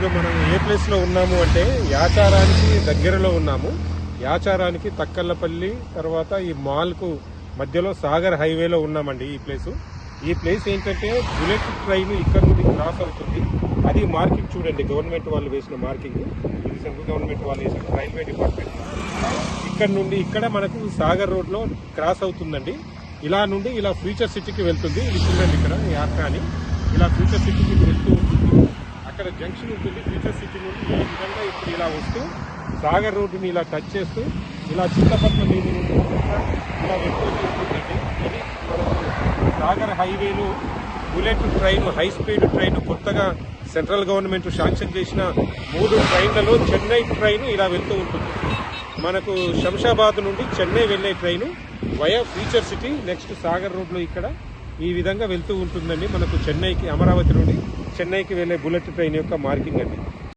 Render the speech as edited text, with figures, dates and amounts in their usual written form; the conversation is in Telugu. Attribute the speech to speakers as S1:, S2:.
S1: ఇప్పుడు మనం ఏ ప్లేస్ లో ఉన్నాము అంటే యాచారానికి దగ్గరలో ఉన్నాము. యాచారానికి తక్కల్లపల్లి తర్వాత ఈ మాల్ కు మధ్యలో సాగర్ హైవేలో ఉన్నామండి. ఈ ప్లేస్ ఏంటంటే బుల్లెట్ ట్రైన్ ఇక్కడ నుండి క్రాస్ అవుతుంది. అది మార్కింగ్ చూడండి, గవర్నమెంట్ వాళ్ళు వేసిన మార్కింగ్. ఇది సెంట్రల్ గవర్నమెంట్ వాళ్ళు వేసిన రైల్వే డిపార్ట్మెంట్. ఇక్కడ నుండి ఇక్కడ మనకు సాగర్ రోడ్ లో క్రాస్ అవుతుందండి. ఇలా నుండి ఇలా ఫ్యూచర్ సిటీకి వెళ్తుంది. ఇది చూడండి, ఇక్కడ యాత్ర అని ఇలా ఫ్యూచర్ సిటీకి వెళ్తూ ఉంటుంది. అక్కడ జంక్షన్ ఉంటుంది. ఫ్యూచర్ సిటీ నుండి ఈ విధంగా ఇప్పుడు ఇలా వస్తూ సాగర్ రోడ్డుని ఇలా టచ్ చేస్తూ ఇలా చింతపట్ల మీద నుండి ఇలా వెళ్తూ ఉంటుందండి. ఇది మనకు సాగర్ హైవేలో bullet train, high speed train కొత్తగా సెంట్రల్ గవర్నమెంట్ శాంక్షన్ చేసిన 3 ట్రైన్లలో చెన్నై ట్రైన్ ఇలా వెళ్తూ ఉంటుంది. మనకు శంషాబాద్ నుండి చెన్నై వెళ్లే train via future city next Sagar రోడ్లో ఇక్కడ ఈ విధంగా వెళ్తూ ఉంటుందండి. మనకు చెన్నైకి, అమరావతి నుండి చెన్నైకి వెళ్లే బుల్లెట్ ట్రైన్ యొక్క మార్కింగ్ అండి.